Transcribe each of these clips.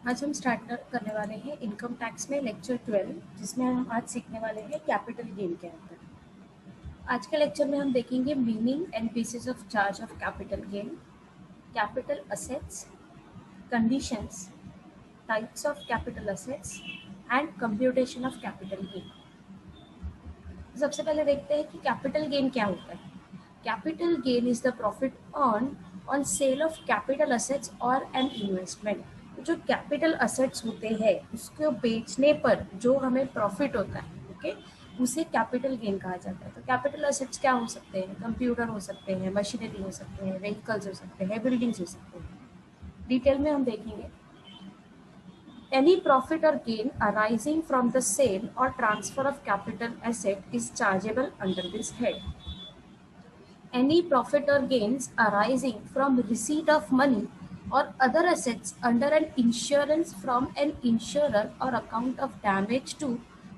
आज हम स्टार्ट करने वाले हैं इनकम टैक्स में लेक्चर 12, जिसमें हम आज सीखने वाले हैं कैपिटल गेन के अंदर। आज के लेक्चर में हम देखेंगे meaning and bases of charge of capital gain, capital assets, conditions, types of capital assets and computation of capital gain. सबसे पहले देखते हैं कि कैपिटल गेन क्या होता है। Capital gain is the profit earn on sale of capital assets और an investment. जो कैपिटल असेट्स होते हैं उसको बेचने पर जो हमें प्रॉफिट होता है, ओके, उसे कैपिटल गेन कहा जाता है। तो कैपिटल असेट्स क्या हो सकते हैं? कंप्यूटर हो सकते हैं, मशीनरी हो सकते हैं, व्हीकल्स हो सकते हैं, बिल्डिंग्स हो सकते हैं। डिटेल में हम देखेंगे। Any profit or gain arising from the sale or transfer of capital asset is chargeable under this head. Any profit or gains arising from receipt of money or other assets under an insurance from an insurer or account of damage to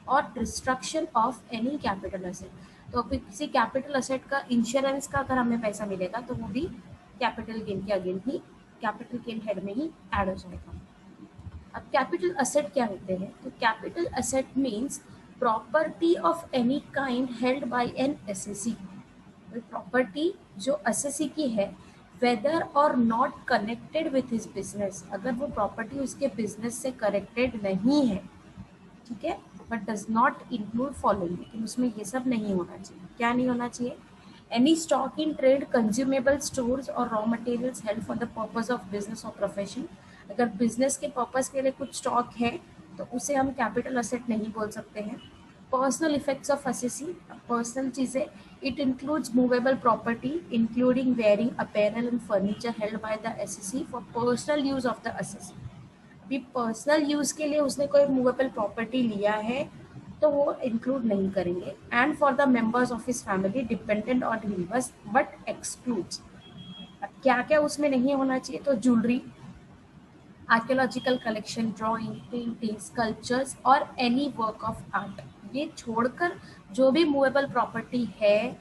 or destruction of any capital asset. तो किसी capital asset का insurance का अगर हमें पैसा मिलेगा तो वो भी कैपिटल गेन के अगेन ही कैपिटल गेन हेड में ही ऐड हो जाएगा। अब कैपिटल असेट क्या होते हैं? तो capital asset means property of any kind held by an SSC. Property जो एसएससी की है, वेदर और not connected with his business, अगर वो प्रॉपर्टी उसके बिजनेस से कनेक्टेड नहीं है, ठीक है, but does not include following, लेकिन उसमें ये सब नहीं होना चाहिए। क्या नहीं होना चाहिए? Any stock in trade, consumable stores और raw materials held for the purpose of business और प्रोफेशन। अगर बिजनेस के पर्पज के लिए कुछ स्टॉक है तो उसे हम कैपिटल असेट नहीं बोल सकते हैं। Personal effects of assessee, personal चीज़ें, it includes movable property including wearing apparel and furniture held by the assessee for personal use of the assessee. अभी पर्सनल यूज के लिए उसने कोई मूवेबल प्रॉपर्टी लिया है तो वो इंक्लूड नहीं करेंगे। And for the members of his family dependent on him but excludes. क्या क्या उसमें नहीं होना चाहिए? तो jewellery, archaeological collection, drawing, painting, sculptures और एनी वर्क ऑफ आर्ट। ये छोड़कर जो भी मूवेबल प्रॉपर्टी है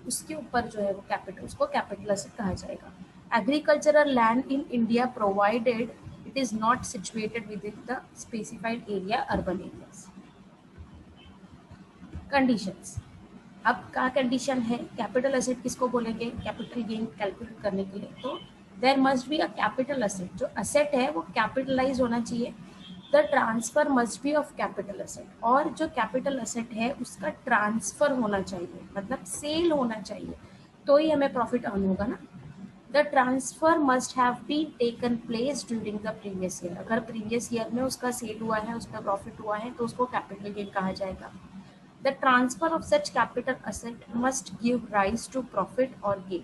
उसके ऊपर जो है वो कैपिटल, उसको कैपिटल असेट कहा जाएगा। Agricultural land in India provided it is not situated with in the specified area, urban areas. Conditions. अब क्या कंडीशन है? कैपिटल असेट किसको बोलेंगे कैपिटल गेन कैलकुलेट करने के लिए? तो there must be a capital asset. जो असेट है वो कैपिटलाइज होना चाहिए। The transfer must be of capital asset, और जो कैपिटल असेट है उसका ट्रांसफर होना चाहिए, मतलब सेल होना चाहिए, तो ही हमें प्रॉफिट अर्न होगा ना। The transfer must have been taken place during the previous year. अगर प्रीवियस ईयर में उसका सेल हुआ है, उसका प्रॉफिट हुआ है, तो उसको कैपिटल गेन कहा जाएगा। The transfer of such capital asset must give rise to profit or gain.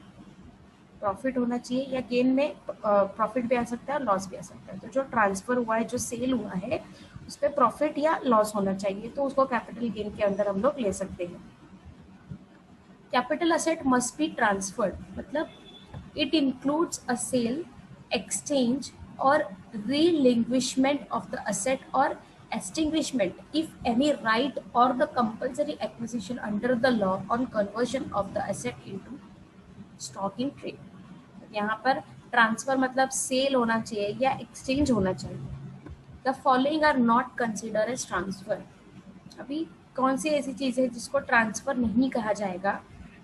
Profit होना चाहिए या गेन में प्रॉफिट भी आ सकता है और लॉस भी आ सकता है। तो जो ट्रांसफर हुआ है, जो सेल हुआ है, उस पर प्रॉफिट या लॉस होना चाहिए, तो उसको कैपिटल गेन के अंदर हम लोग ले सकते हैं। Capital asset must be transferred, मतलब it includes a sale, exchange और रिलिंग्विशमेंट ऑफ द असेट और extinguishment if any right or the compulsory acquisition under the law on conversion of the asset into stock in trade। यहाँ पर transfer मतलब cell होना चाहिए या exchange होना चाहिए। The following are not consider as transfer. अभी कौन सी ऐसी चीज़ है जिसको ट्रांसफर नहीं कहा जाएगा?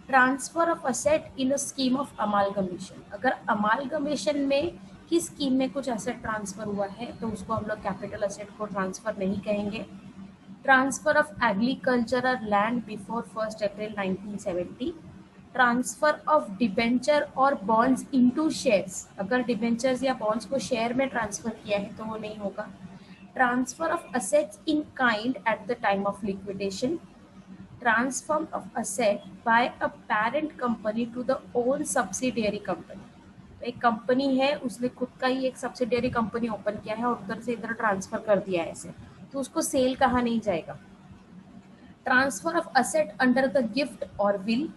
Transfer of asset in a scheme of amalgamation. अगर अमालगमेशन में किस स्कीम में कुछ एसेट ट्रांसफर हुआ है तो उसको हम लोग कैपिटल एसेट को ट्रांसफर नहीं कहेंगे। Transfer of agricultural land before 1 April 1970। Transfer of debenture और बॉन्ड्स इनटू शेयर्स। अगर डिबेंचर्स या बॉन्ड्स को शेयर में ट्रांसफर किया है तो वो नहीं होगा। Transfer of assets in kind at the time of liquidation. Transfer of asset by a parent company to the own subsidiary company. एक कंपनी है, उसने खुद का ही एक सब्सिडियरी कंपनी ओपन किया है और उधर से इधर ट्रांसफर कर दिया है ऐसे, तो उसको सेल कहा नहीं जाएगा। Transfer of asset under the gift और will.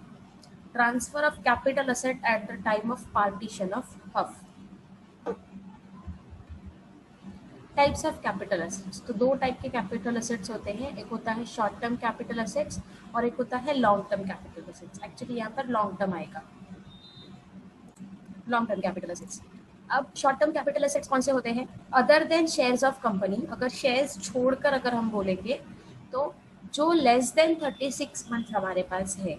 Transfer of capital asset at the time of partition of HUF. Types of capital assets. तो दो टाइप के कैपिटल असेट्स होते हैं, एक होता है शॉर्ट टर्म कैपिटल असेट्स और एक होता है long term capital assets. Actually यहाँ पर लॉन्ग टर्म आएगा, लॉन्ग टर्म कैपिटल असेट्स। अब शॉर्ट टर्म कैपिटल एसेट्स कौन से होते हैं? Other than shares of company, अगर शेयर्स छोड़कर अगर हम बोलेंगे तो जो लेस देन 36 मंथ हमारे पास है,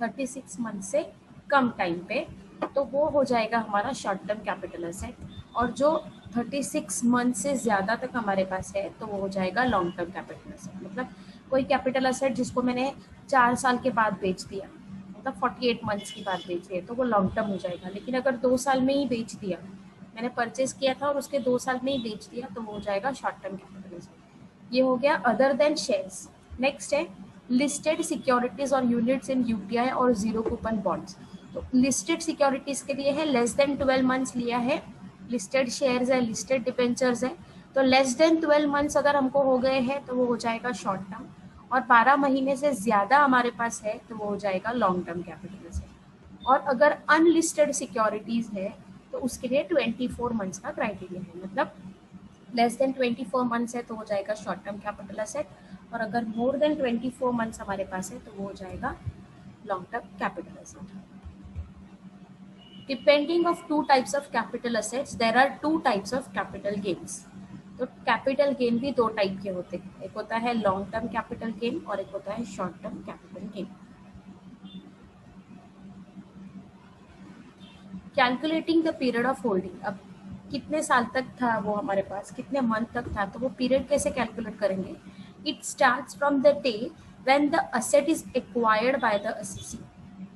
36 मंथ से कम टाइम पे, तो वो हो जाएगा हमारा शॉर्ट टर्म कैपिटल एसेट। और जो 36 मंथ से ज़्यादा तक हमारे पास है तो वो हो जाएगा लॉन्ग टर्म कैपिटल एसेट। मतलब कोई कैपिटल एसेट जिसको मैंने 4 साल के बाद बेच दिया, मतलब 48 मंथ्स की बात बेच है, तो वो लॉन्ग टर्म हो जाएगा। लेकिन अगर 2 साल में ही बेच दिया, मैंने परचेज किया था और उसके 2 साल में ही बेच दिया, तो वो हो जाएगा शॉर्ट टर्म कैपिटल एसेट। ये हो गया अदर देन शेयर्स। नेक्स्ट है लिस्टेड सिक्योरिटीज और यूनिट्स इन यूटीआई और जीरो कूपन बॉन्ड्स। तो लिस्टेड सिक्योरिटीज के लिए है लेस देन 12 मंथ्स लिया है, लिस्टेड शेयर्स है, लिस्टेड डिबेंचर्स है। तो लेस देन 12 मंथ्स अगर हमको हो गए हैं तो वो हो जाएगा शॉर्ट टर्म, और 12 महीने से ज़्यादा हमारे पास है तो वो हो जाएगा लॉन्ग टर्म कैपिटल एसेट। और अगर अनलिस्टेड सिक्योरिटीज़ है तो उसके लिए 24 मंथ्स का क्राइटेरिया है, मतलब लेस देन 24 मंथ्स है तो हो जाएगा शॉर्ट टर्म कैपिटल एसेट, और अगर मोर देन 24 मंथ्स हमारे पास है तो वो हो जाएगा long term capital asset. Depending of two types of capital assets there are two types of capital gains. तो कैपिटल गेन भी दो टाइप के होते हैं, एक होता है लॉन्ग टर्म कैपिटल गेन और एक होता है short term capital gain. Calculating the period of holding, अब कितने साल तक था वो हमारे पास, कितने मंथ तक था, तो वो पीरियड कैसे कैलकुलेट करेंगे? It starts from the day when the asset is acquired by the assessee.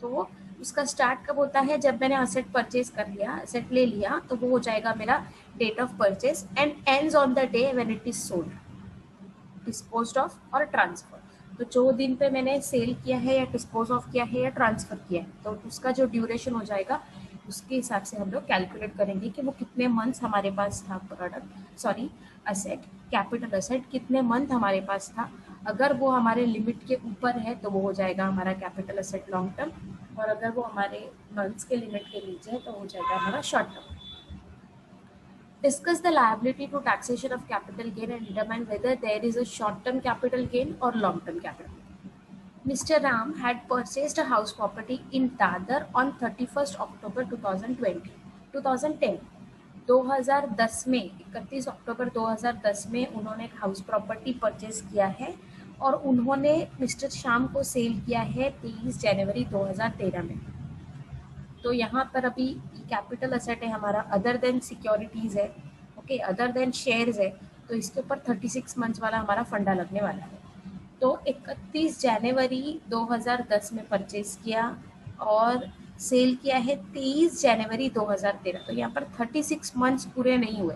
तो उसका स्टार्ट कब होता है? जब मैंने असेट परचेज कर लिया, असेट ले लिया, तो वो हो जाएगा मेरा date of purchase, and ends on the day when it is sold, disposed of और ट्रांसफर। तो जो दिन पे मैंने सेल किया है या डिस्पोज ऑफ किया है या ट्रांसफर किया है, तो उसका जो ड्यूरेशन हो जाएगा उसके हिसाब से हम लोग कैलकुलेट करेंगे कि वो कितने मंथ्स हमारे पास था असेट, कैपिटल असेट कितने मंथ हमारे पास था। अगर वो हमारे लिमिट के ऊपर है तो वो हो जाएगा हमारा कैपिटल असेट लॉन्ग टर्म, और अगर वो हमारे मंथ्स के लिमिट के नीचे है तो हो जाएगा हमारा short term. Discuss the liability to taxation of capital gain and determine whether there is a short-term capital gain or long-term capital gain. Mr. Ram had purchased a house property in Dadar on 31st October 2010. 2010 में 31 अक्टूबर 2010 में उन्होंने एक house property purchase किया है और उन्होंने mister Shyam को cell किया है 23 जनवरी 2013 में। तो यहाँ पर अभी कैपिटल असेट है हमारा, अदर देन सिक्योरिटीज़ है, ओके, अदर देन शेयर्स है, तो इसके ऊपर 36 मंथ्स वाला हमारा फंडा लगने वाला है। तो 31 जनवरी 2010 में परचेज किया और सेल किया है 23 जनवरी 2013, तो यहाँ पर 36 मंथ्स पूरे नहीं हुए,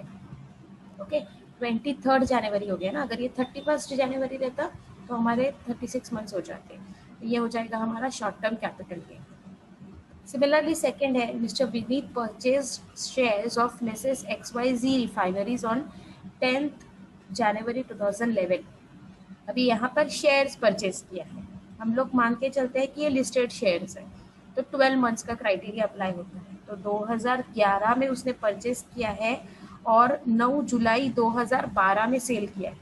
ओके, 23 जनवरी हो गया ना। अगर ये 31 जनवरी रहता तो हमारे 36 मंथ्स हो जाते, तो ये हो जाएगा हमारा short term capital gain. Similarly, second है Mr. Vineet purchased shares of Mrs. XYZ refineries on 10th January 2011। अभी यहाँ पर शेयर्स परचेज किया है, हम लोग मान के चलते हैं कि ये लिस्टेड शेयर्स है, तो 12 मंथ्स का क्राइटेरिया अप्लाई होता है। तो 2011 में उसने परचेज किया है और 9 जुलाई 2012 में सेल किया है,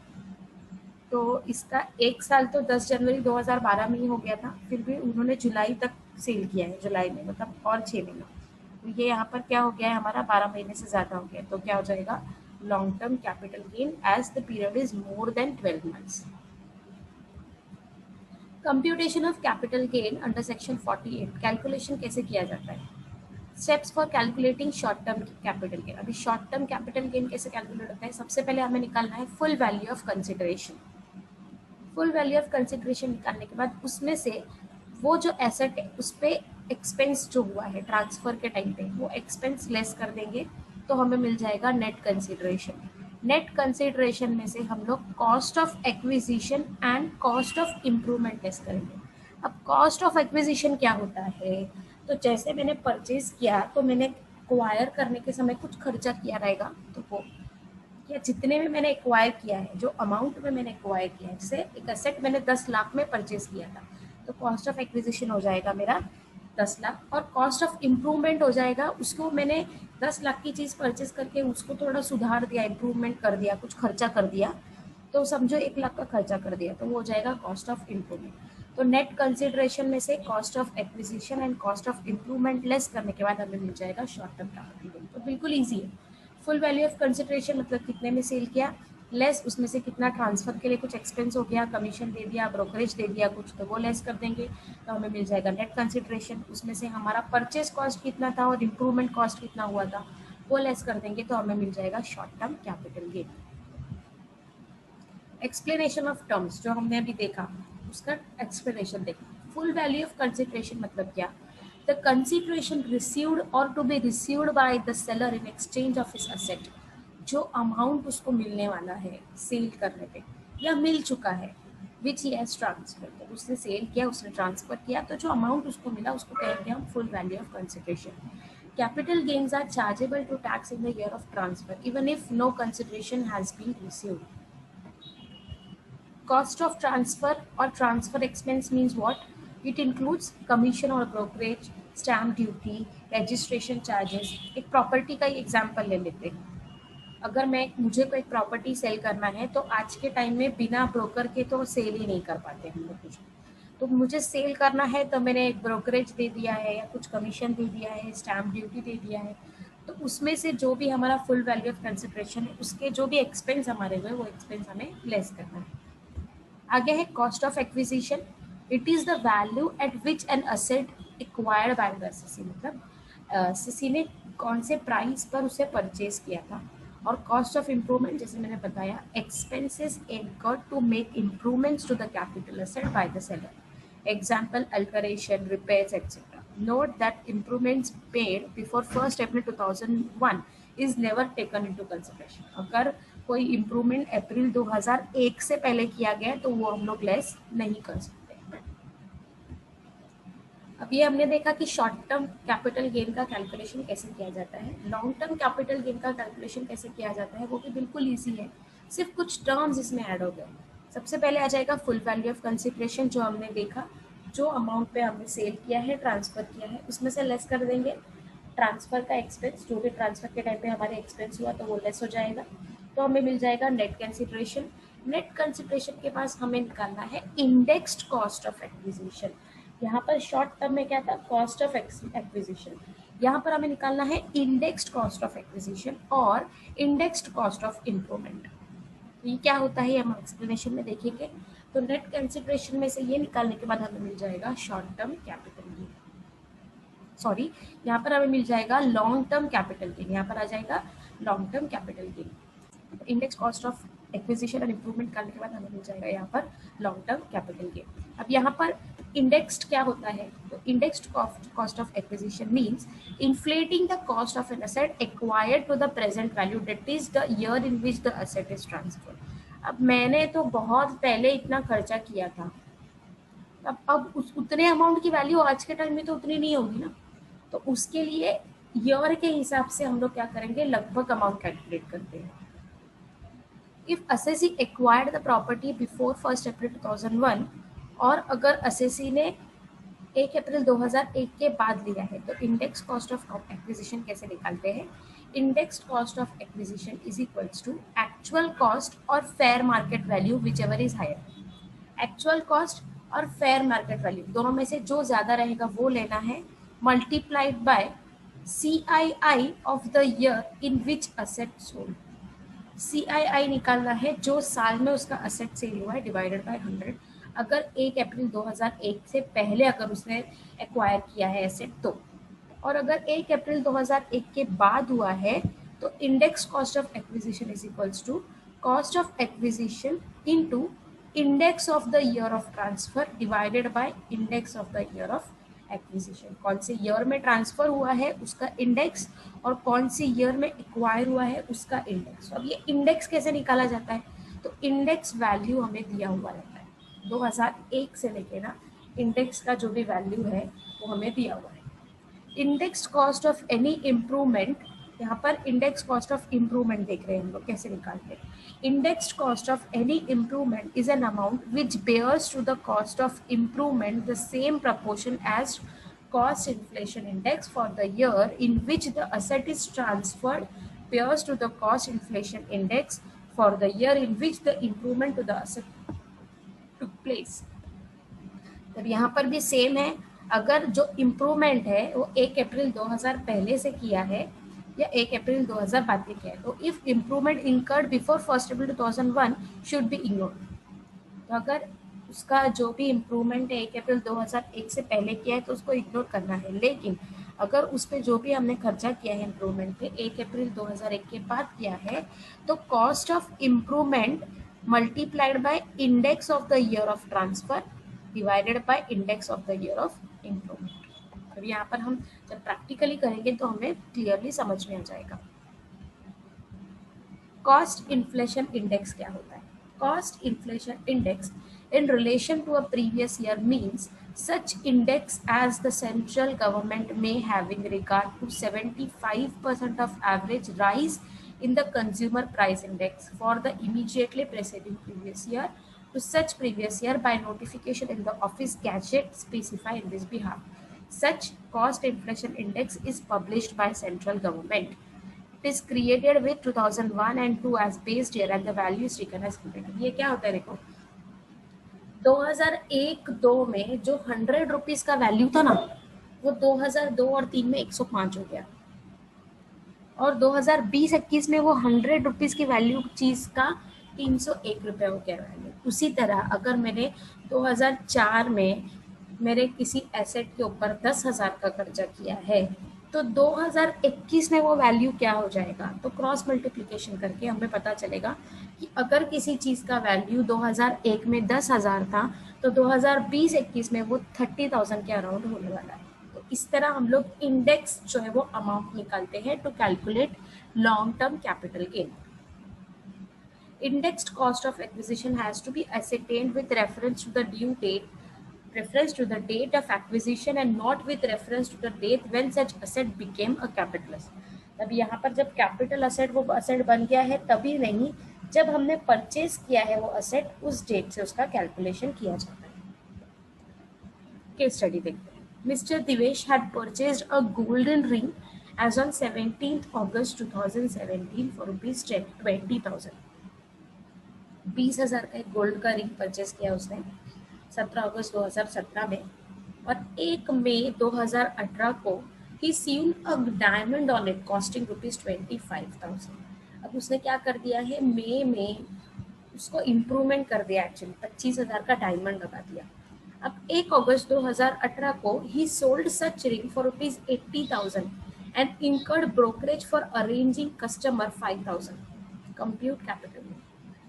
तो इसका एक साल तो 10 जनवरी 2012 में ही हो गया था, फिर भी उन्होंने जुलाई तक सेल किया है, जुलाई में, मतलब और 6 महीना। तो ये यहाँ पर क्या हो गया है हमारा, 12 महीने से ज़्यादा हो गया, तो क्या हो जाएगा long term capital gain as the period is more than 12 months. Computation of capital gain under section 48, calculation कैसे किया जाता है? Steps for calculating short term capital gain. अभी शॉर्ट टर्म कैपिटल गेन कैसे कैलकुलेट होता है? सबसे पहले हमें निकालना है full value of consideration. Full value of consideration निकालने के बाद उसमें से वो जो एसेट है उस पर एक्सपेंस जो हुआ है ट्रांसफ़र के टाइम पे, वो एक्सपेंस लेस कर देंगे तो हमें मिल जाएगा नेट कंसिडरेशन। नेट कंसिडरेशन में से हम लोग cost of acquisition and cost of improvement less करेंगे। अब कॉस्ट ऑफ एक्विजिशन क्या होता है? तो जैसे मैंने परचेज किया तो मैंने एक्वायर करने के समय कुछ खर्चा किया रहेगा, तो वो या जितने में मैंने एक्वायर किया है, जो अमाउंट में मैंने एक्वायर किया है, जैसे एक एसेट मैंने 10 लाख में परचेज किया था, तो कॉस्ट ऑफ एक्विजिशन हो जाएगा मेरा 10 लाख, और कॉस्ट ऑफ इम्प्रूवमेंट हो जाएगा, उसको मैंने 10 लाख की चीज़ परचेज करके उसको थोड़ा सुधार दिया, इम्प्रूवमेंट कर दिया, कुछ खर्चा कर दिया, तो समझो 1 लाख का खर्चा कर दिया, तो वो हो जाएगा कॉस्ट ऑफ इम्प्रूवमेंट। तो नेट कंसिडरेशन में से cost of acquisition and cost of improvement less करने के बाद हमें मिल जाएगा शॉर्ट टर्म कैपिटल गेन। तो बिल्कुल ईजी है। फुल वैल्यू ऑफ कंसिडरेशन मतलब कितने में सेल किया, लेस उसमें से कितना ट्रांसफर के लिए कुछ एक्सपेंस हो गया, कमीशन दे दिया, ब्रोकरेज दे दिया कुछ, तो वो लेस कर देंगे तो हमें मिल जाएगा नेट कंसिडरेशन। उसमें से हमारा परचेज कॉस्ट कितना था और इम्प्रूवमेंट कॉस्ट कितना हुआ था वो लेस कर देंगे तो हमें मिल जाएगा short term capital gain. Explanation of terms जो हमने अभी देखा उसका एक्सप्लेनेशन देखा। फुल वैल्यू ऑफ कंसिडरेशन मतलब क्या, द कंसिडरेशन रिसीव्ड और to be received by the seller in exchange of his asset, जो अमाउंट उसको मिलने वाला है सेल करने पे या मिल चुका है, विच ही हैज ट्रांसफर, तो उसने सेल किया उसने ट्रांसफर किया तो जो अमाउंट उसको मिला उसको कहेंगे हम full value of consideration. Capital gains are chargeable to tax in the year of transfer even if no consideration has been received. Cost of transfer or transfer expense means what? It includes commission or brokerage, stamp duty, registration charges. एक property का ही example ले लेते हैं। अगर मुझे कोई property cell करना है तो आज के टाइम में बिना ब्रोकर के तो सेल ही नहीं कर पाते हम लोग कुछ। तो मुझे सेल करना है तो मैंने एक ब्रोकरेज दे दिया है या कुछ कमीशन दे दिया है, स्टैम्प ड्यूटी दे दिया है, तो उसमें से जो भी हमारा फुल वैल्यू ऑफ कंसिडरेशन है उसके जो भी एक्सपेंस हमारे हुए वो एक्सपेंस हमें लेस करना है। आगे है cost of acquisition. It is the value eight which an asset acquired by the SSC, मतलब एसएससी ने कौन से प्राइस पर उसे परचेज किया था। और कॉस्ट ऑफ इम्प्रूवमेंट जैसे मैंने बताया, expenses incurred to make improvements to the capital asset by the seller, example alteration, repairs, etc. Note that improvements made before 1st April 2001 is never taken into consideration. अगर कोई improvement अप्रैल 2001 से पहले किया गया तो वो हम लोग लेस नहीं कर सकते। अब ये हमने देखा कि शॉर्ट टर्म कैपिटल गेन का कैलकुलेशन कैसे किया जाता है, लॉन्ग टर्म कैपिटल गेन का कैलकुलेशन कैसे किया जाता है वो भी बिल्कुल ईजी है, सिर्फ कुछ टर्म्स इसमें ऐड हो गए। सबसे पहले आ जाएगा फुल वैल्यू ऑफ कंसिडरेशन, जो हमने देखा जो अमाउंट पे हमने सेल किया है ट्रांसफर किया है उसमें से लेस कर देंगे ट्रांसफर का एक्सपेंस, जो भी ट्रांसफर के टाइम पे हमारे एक्सपेंस हुआ तो वो लेस हो जाएगा तो हमें मिल जाएगा नेट कंसिडरेशन। नेट कंसिडरेशन के पास हमें निकालना है इंडेक्स्ड कॉस्ट ऑफ एक्विजिशन। यहाँ पर शॉर्ट टर्म में क्या था, कॉस्ट ऑफ एक्विजिशन, यहाँ पर हमें निकालना है इंडेक्स्ड कॉस्ट ऑफ एक्विजिशन और इंडेक्स्ड कॉस्ट ऑफ इम्प्रूवमेंट। ये क्या होता है हम एक्सप्लेनेशन में देखेंगे। तो नेट कंसिडरेशन में से ये निकालने के बाद हमें मिल जाएगा short term capital gain, sorry यहाँ पर हमें मिल जाएगा लॉन्ग टर्म कैपिटल गेन, यहाँ पर आ जाएगा long term capital gain. Index cost of acquisition और इम्प्रूवमेंट करने के बाद हमें मिल जाएगा यहाँ पर लॉन्ग टर्म कैपिटल गेन। अब यहाँ पर इंडेक्स्ड क्या होता है, तो indexed cost of acquisition means inflating the cost of an asset acquired to the present value that is the year in which the asset is transferred. अब मैंने तो बहुत पहले इतना खर्चा किया था, अब उतने अमाउंट की वैल्यू आज के टाइम में तो उतनी नहीं होगी ना, तो उसके लिए ईयर के हिसाब से हम लोग क्या करेंगे, लगभग अमाउंट कैलकुलेट करते हैं। If assessee acquired the property before 1st अप्रैल 2001 और अगर असेसी ने 1 अप्रैल 2001 के बाद लिया है तो इंडेक्स कॉस्ट ऑफ एक्विजिशन कैसे निकालते हैं, index cost of acquisition is equals to actual cost और fair market value whichever is higher. Actual cost और फेयर मार्केट वैल्यू दोनों में से जो ज़्यादा रहेगा वो लेना है, multiplied by CII of the year in which asset sold. CII निकालना है जो साल में उसका असेट सेल हुआ है डिवाइडेड बाय 100। अगर 1 अप्रैल 2001 से पहले अगर उसने एक्वायर किया है एसेट तो, और अगर 1 अप्रैल 2001 के बाद हुआ है तो index cost of acquisition is equals to cost of acquisition into index of the year of transfer divided by index of the year of acquisition. कौन से ईयर में ट्रांसफर हुआ है उसका इंडेक्स और कौन सी ईयर में एक्वायर हुआ है उसका इंडेक्स। अब ये इंडेक्स कैसे निकाला जाता है, तो इंडेक्स वैल्यू हमें दिया हुआ रहता है 2001 से लेके ना, इंडेक्स का जो भी वैल्यू है वो हमें दिया हुआ है। Index cost of any improvement, यहाँ पर इंडेक्स कॉस्ट ऑफ इम्प्रूवमेंट देख रहे हैं हम लोग कैसे निकालते हैं। Index cost of any improvement is an amount which bears to the cost of improvement the same proportion as cost inflation index for the year in which the asset is transferred pairs to the cost inflation index for the year in which the improvement to the asset took place. तब यहाँ पर भी same है, अगर जो improvement है वो 1 अप्रैल 2000 पहले से किया है या 1 अप्रैल 2000 बाद में किया है, तो if improvement incurred before 1 April 2001 should be ignored. तो अगर उसका जो भी इम्प्रूवमेंट है 1 अप्रैल 2001 से पहले किया है तो उसको इग्नोर करना है, लेकिन अगर उस पर जो भी हमने खर्चा किया है इम्प्रूवमेंट पे 1 अप्रैल 2001 के बाद किया है तो cost of improvement multiplied by index of the year of transfer divided by index of the year of improvement. तो यहाँ पर हम जब प्रैक्टिकली करेंगे तो हमें क्लियरली समझ में आ जाएगा। कॉस्ट इन्फ्लेशन इंडेक्स क्या होता है? Cost inflation index in relation to a previous year means such index as the central government may having regard to 75% of average rise in the consumer price index for the immediately preceding previous year to such previous year by notification in the office gazette specified in this behalf. Such cost inflation index is published by central government. It is created with 2001 and 2 as base year and the value is taken as given. ये क्या होता है देखो, 2001-2 में जो 100 rupees का value था ना वो 2002 और 3 में 105 हो गया, और 2020-21 में वो 100 रुपीज की वैल्यू चीज का 301 रुपये हो गया वैल्यू। उसी तरह अगर मैंने 2004 में मेरे किसी एसेट के ऊपर 10,000 का कर्जा किया है तो 2021 में वो वैल्यू क्या हो जाएगा, तो क्रॉस मल्टीप्लिकेशन करके हमें पता चलेगा कि अगर किसी चीज़ का वैल्यू 2001 में 10,000 था तो 2020-21 में वो 30,000 के अराउंड होने वाला है। तो इस तरह हम लोग इंडेक्स जो है वो अमाउंट निकालते हैं to calculate long term capital gain. Indexed cost of acquisition has to be ascertained with reference to the date of acquisition and not with reference to the date when such asset became a capital asset। तब यहाँ पर जब capital asset वो asset बन गया है तभी नहीं, जब हमने परचेज किया है वो असेट उस डेट से उसका कैलकुलेशन किया जाता है। केस स्टडी देखते हैं। Mister Divesh had purchased a golden ring as on 17th August 2017 फॉर ₹20,000। 20,000 का एक गोल्ड का रिंग परचेज किया उसने 17 अगस्त 2017 में, और 1 मई 2018 को ही seen a diamond on it costing ₹25,000। अब उसने क्या कर दिया है, मई में उसको इम्प्रूवमेंट कर दिया, एक्चुअली 25,000 का डायमंड लगा दिया। अब 1 अगस्त 2018 को ही sold such ring for ₹80,000 and incurred brokerage for arranging customer 5,000। Compute capital.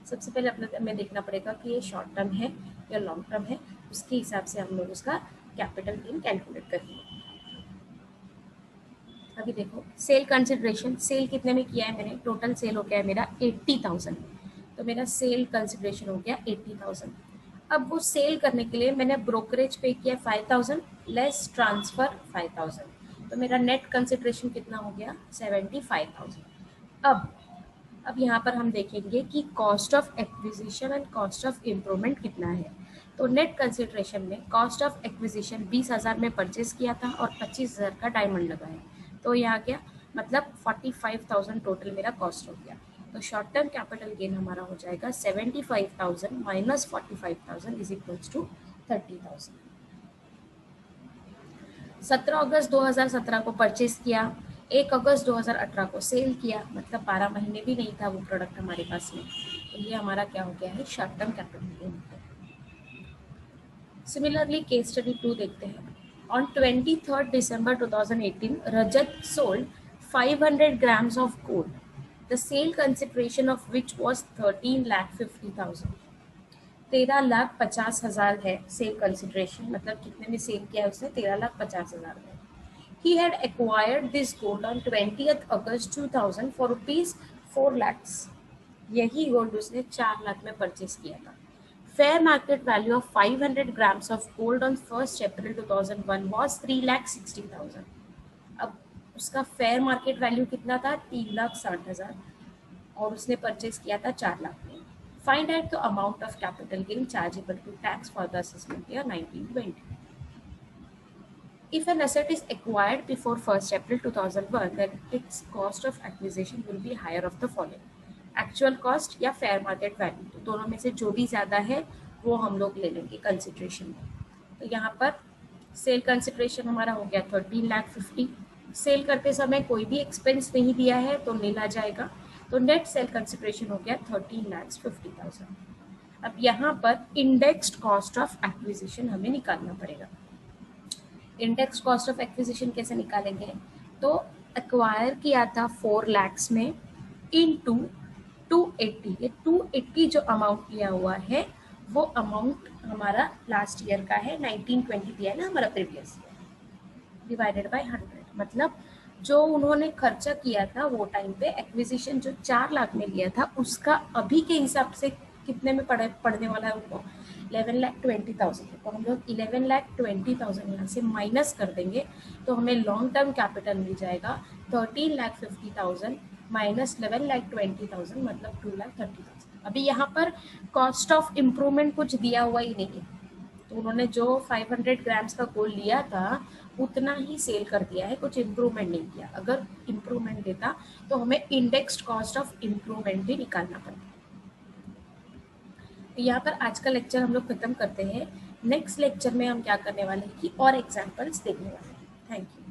सबसे पहले अपने हमें देखना पड़ेगा कि ये शॉर्ट टर्म है या लॉन्ग टर्म है, उसके हिसाब से हम लोग उसका कैपिटल गेन कैलकुलेट करेंगे। अभी देखो सेल कंसिडरेशन, सेल कितने में किया है मैंने, टोटल सेल हो गया है मेरा 80,000, तो मेरा सेल कंसिडरेशन हो गया 80,000। अब वो सेल करने के लिए मैंने ब्रोकरेज पे किया 5,000 लेस ट्रांसफर 5,000, तो मेरा नेट कंसिडरेशन कितना हो गया 75,000। अब यहाँ पर हम देखेंगे कि cost of acquisition and cost of improvement कितना है। तो नेट कंसिडरेशन में कॉस्ट ऑफ एक्विजिशन 20,000 में परचेज किया था और 25,000 का डायमंड लगा है, तो यहाँ क्या मतलब 45,000 टोटल मेरा कॉस्ट हो गया। तो शॉर्ट टर्म कैपिटल गेन हमारा हो जाएगा 75,000 माइनस 45,000 इज इक्वल्स टू 30,000। 17 अगस्त 2017 को परचेज किया, 1 अगस्त 2018 को सेल किया, मतलब 12 महीने भी नहीं था वो प्रोडक्ट हमारे पास में, तो ये हमारा क्या हो गया है short term capital gain. Similarly case study 2 देखते हैं। On 23rd December 2018 Rajat sold 500 grams of gold, the sale consideration of which was 13,50,000। 13,50,000 है सेल कंसिडरेशन, मतलब कितने में सेल किया है उसने 13,50,000 में। He had acquired this gold on 20th August 2000 for ₹4 lakhs। यही गोल्ड उसने 4 लाख में परचेज किया था। Fair market value of 500 grams of gold on 1st April 2001 was 3,60,000। अब उसका फेयर मार्केट वैल्यू कितना था 3,60,000 और उसने परचेज किया था 4 लाख में। Find out the amount of capital gain chargeable to tax for the assessment year 1920। If an asset is acquired before 1st April 2001, then its cost of acquisition will be higher of the following: actual cost या fair market value, तो दोनों में से जो भी ज़्यादा है वो हम लोग ले लेंगे कंसिडरेशन में। तो यहाँ पर सेल कंसिडरेशन हमारा हो गया 13,50,000। सेल करते समय कोई भी एक्सपेंस नहीं दिया है तो नील आ जाएगा, तो नेट सेल कंसिडरेशन हो गया 13,50,000। अब यहाँ पर इंडेक्स्ड कॉस्ट ऑफ एक्विजिशन हमें निकालना पड़ेगा। इंडेक्स कॉस्ट ऑफ एक्विजिशन कैसे निकालेंगे, तो एक्वायर किया था 4 lakhs में इनटू 280, ये 280 जो अमाउंट लिया हुआ है वो अमाउंट हमारा लास्ट ईयर का है, 1920 दिया है ना हमारा प्रीवियस ईयर, डिवाइडेड बाय 100। मतलब जो उन्होंने खर्चा किया था वो टाइम पे एक्विजिशन जो 4 लाख में लिया था उसका अभी के हिसाब से कितने में पड़ने वाला है उनको, 11,20,000। तो हम लोग 11,20,000 यहाँ से माइनस कर देंगे तो हमें लॉन्ग टर्म कैपिटल मिल जाएगा 13,50,000 माइनस 11,20,000 मतलब 2,30,000। अभी यहाँ पर कॉस्ट ऑफ इम्प्रूवमेंट कुछ दिया हुआ ही नहीं है, तो उन्होंने जो 500 ग्राम्स का गोल्ड लिया था उतना ही सेल कर दिया है, कुछ इम्प्रूवमेंट नहीं किया। अगर इम्प्रूवमेंट देता तो हमें इंडेक्स्ड कॉस्ट ऑफ इम्प्रूवमेंट भी निकालना पड़ता। तो यहाँ पर आज का लेक्चर हम लोग खत्म करते हैं। नेक्स्ट लेक्चर में हम क्या करने वाले हैं कि और एग्जाम्पल्स देखने वाले हैं। Thank you.